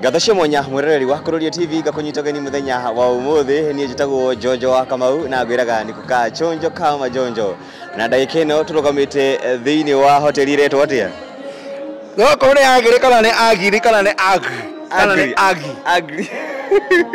Gathashe monya mwereri wa Kururia TV gakunyitagani muthenya wa umuthi ni jitagwo Jojo wa Kamau na gwiraga ni kuka chonjo kama jonjo na ndagika ino turugamite thiini wa hoteli reto atia goko ni agiri kana ni agiri kana ni agi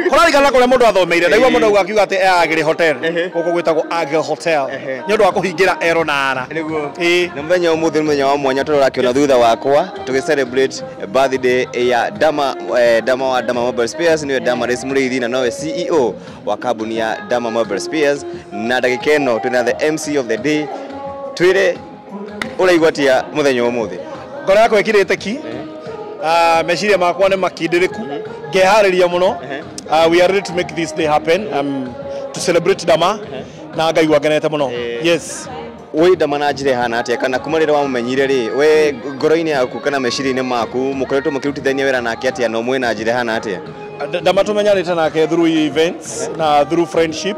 Korari kana kole mundu athomeire ndaigwa mundu akiuga ati agiri hotel goko gwitagwo agi hotel ni undu wa kuhingira ero na ara niguo na muthenya umuthi ni muthenya wa mwanya tururakiona thutha wakwa tugi celebrate birthday ya Dama wa Dama Mobile Spares ni Dama Race Murithi na nowe CEO wa kambuni ya Dama Mobile Spares na ndagika ino twina the MC of the day twire uraigwatia muthenya umuthi ngoro yako ikirite ki meciria makwa ni makindiriku ngehariria muno we are ready to make this day happen to celebrate Dama na ngai wangenete muno yes we Dama na njire hana atia kana kumarira wa mumenyire ri we ngoro-ini yaku kana meciria-ini maku mukoretwo mukirutithania wira nake atia no mwe na njire hana atia Dama tumenyanite nake through events na through friendship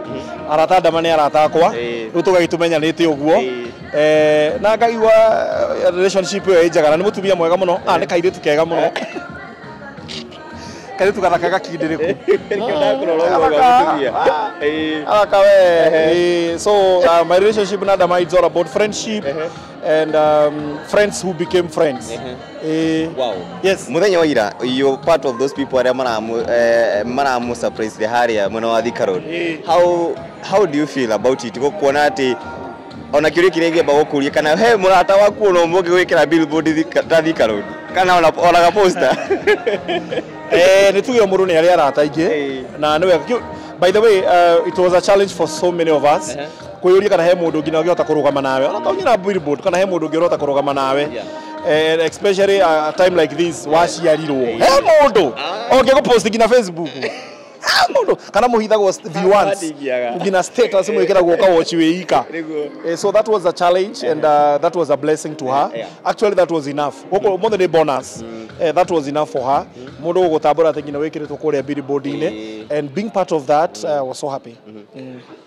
arata Dama ni arata akwa tugagitumenyanite uguo na ngai wa relationship yo ejagana ni mutumia mwega muno ni kairitu kega muno kaitu gathaka gakindiriku so my relationship na Dama is all about friendship and friends who became friends wow yes muthenya wa ira you part of those people are maramu surprise the haria mwana wa Thika Road how do you feel about it kuona ati ona kiuri kirege ba gukuria kana he murata waku no mboge gwikira billboard Thika Road kana ona ga poster ni tuyo muru ni aria arata ingi na ni wega by the way it was a challenge for so many of us kuyuria kana he mundu ngina ngihota kurugama nawe ona tonyira billboard kana he mundu ngihota kurugama nawe especially a time like this waciarirwo he mundu onge go post ngina Facebook mundu kana muhithagwo viewers ngina status mwikiragwo ka watch weika so that was a challenge and that was a blessing to her actually that was enough more than a bonus that was enough for her mundu gutambura ngina wikiritwo kuria billboard ine and being part of that was so happy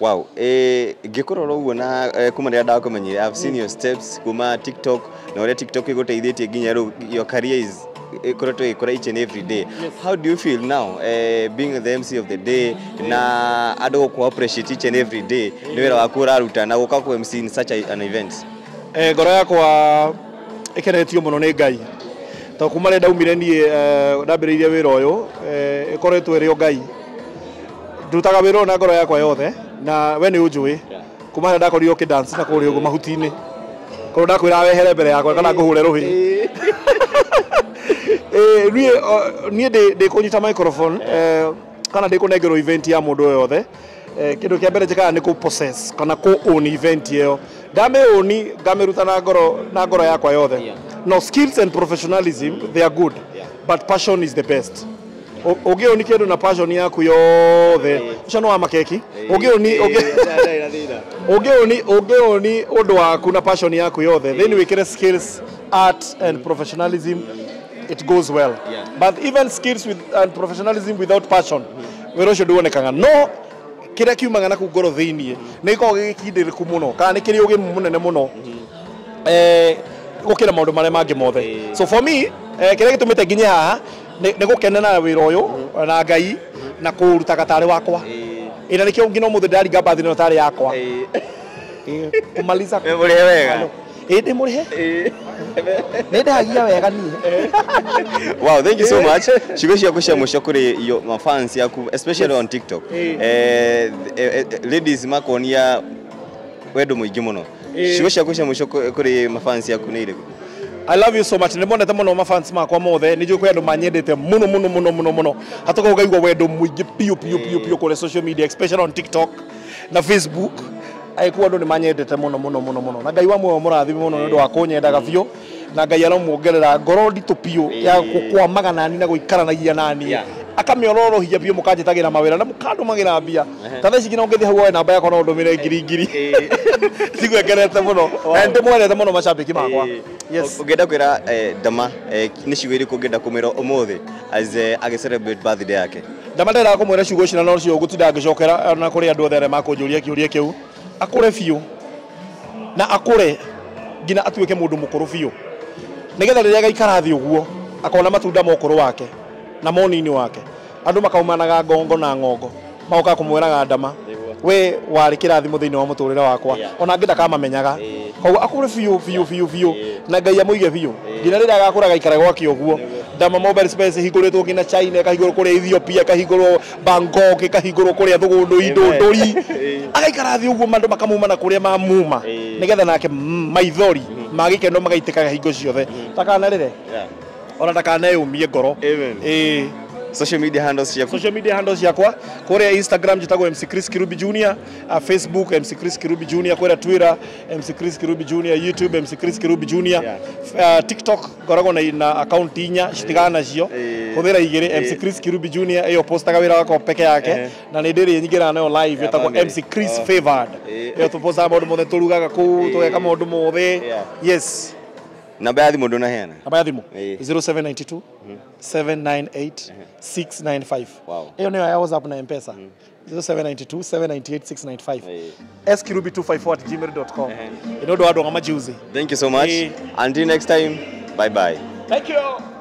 wow ngikurora uguo na kuma ria ndakumenyire I've seen your steps kuma TikTok na ore TikTok iguteithitie nginya your career is each and every day. Yes. How do you feel now being the MC of the day na ado ku appreciate each and every day ni wera waku raruta na guka ku MC in such an event ngoro yakwa ikenetio muno ni ngai to kumare ndaumire nie ndambiriirie wira uyu ikoretwo iri ngai ndutaga wira na ngoro yakwa yothe na we ni unjui kumare ndakorio ki dance na kurio go mahutini ko ndakwira wehere mbere yakwa kana nguhure ruhi nie de kunyita microphone kana de kunegero event ya mundu yothe kindu kia mbere njikaga ni ku possess kana ku own event yo ndame oni ngamiruta na ngoro yakwa yothe no skills and professionalism they are good but passion is the best ogioni kindu na passion yaku yothe ucano wa makeki ogioni undu waku na passion yaku yothe then wikire skills art and professionalism it goes well but even skills with and professionalism without passion wero should wonekanga no kira kiumaga na kungoro thiini niko gikindiriku muno kana ni kiri ugi munene muno gukira maundu mare mangi mothe so for me kira gitumite nginye haha ni gukenena wira uyu na ngai na kuruta gatari wakwa ina nikio ngino muthe ndari gamba thino tari yakwa kumaliza murihe wega ndi murihe ndagia wega ni wow thank you so much shigo ciaku cia mucio kuri your fans yaku especially on TikTok ladies makonia wendo muingi muno shigo ciaku cia mucio kuri fans yaku ni iriku I love you so much nimonete muno fans makwa mothe ni juko endo manyendete muno hatoka ugaigwa wendo muingi pio kuri social media especially on TikTok na Facebook aikuwa ndo ni manyendete muno na ngai wa mwe murathimi muno ndo akunyendaga biu na ngai aramuongerera ngoro nditu piu ya kwa maganani na guikaranagia nani akamiororohia biu mukanjitagira mawira na mukandu magira mbia tatha ici ngina ungithi hau namba yakwa no ndumire ngiri sigwekerete muno na ndimwendete muno macambiki makwa yes ungenda kwira Dama ni ciugo iriku ungenda kumira umuthi as agi celebrate birthday yake Dama ndera kumwira ciugo cina no cio gutinda ngicokera na kuri andu othe makunjuria kiuria kiu akure fiu na akure ngina atuike mundu mukuru fiu nigetha riria gaikara thi uguo akona matunda mokuru wake na moni-inĩ wake andũ makaumanaga ngongo na ng'ongo magoka kumwĩraga Dama we warĩ kĩrathimo thĩinĩ wa mũtũrĩre wakwa ona ngĩ ndakamamenyaga koguo akũrĩ biũ na Ngai amũige biũ nginya rĩrĩa agakũra gaikara gwake ũguo Dama mobile space hingũrĩtwo nginya China kahingũrwo kũrĩa Ethiopia kahingũrwo Bangkok kahingũrwo kũrĩa Thũgũndũ Ndũndũri agaikara thĩ ũguo andũ makamumana kũrĩa mamuma nĩgetha nake maithori magĩkeno magaitĩkaga hingo ciothe takanarĩre ona ndakaneyũmie ngoro social media handles yakwa kũrĩa Instagram njĩtagwo MC Chris Kirubi Junior, Facebook MC Chris Kirubi Junior, kũrĩa Twitter MC Chris Kirubi Junior, YouTube MC Chris Kirubi Junior, TikTok ngoragwo na account inya citigana nacio hũthĩra igĩrĩ MC Chris Kirubi Junior ĩyo postaga wĩra wakwa peke yake na nĩ ndĩrĩ nyingĩra nayo live ĩtagwo MC Chris Favored ĩyo tũpostaga maũndũ mothe tũrugaga kũu tũgeka maũndũ mothe yes. Namba ya thimũ ndũnaheana? Namba ya thimũ 0792 798 695. Hiyo ndio ya WhatsApp na M-Pesa. 0792 798 695. skirubi254@gmail.com. Ino ndo andũ amajuzi. Thank you so much. Until next time. Bye bye. Thank you.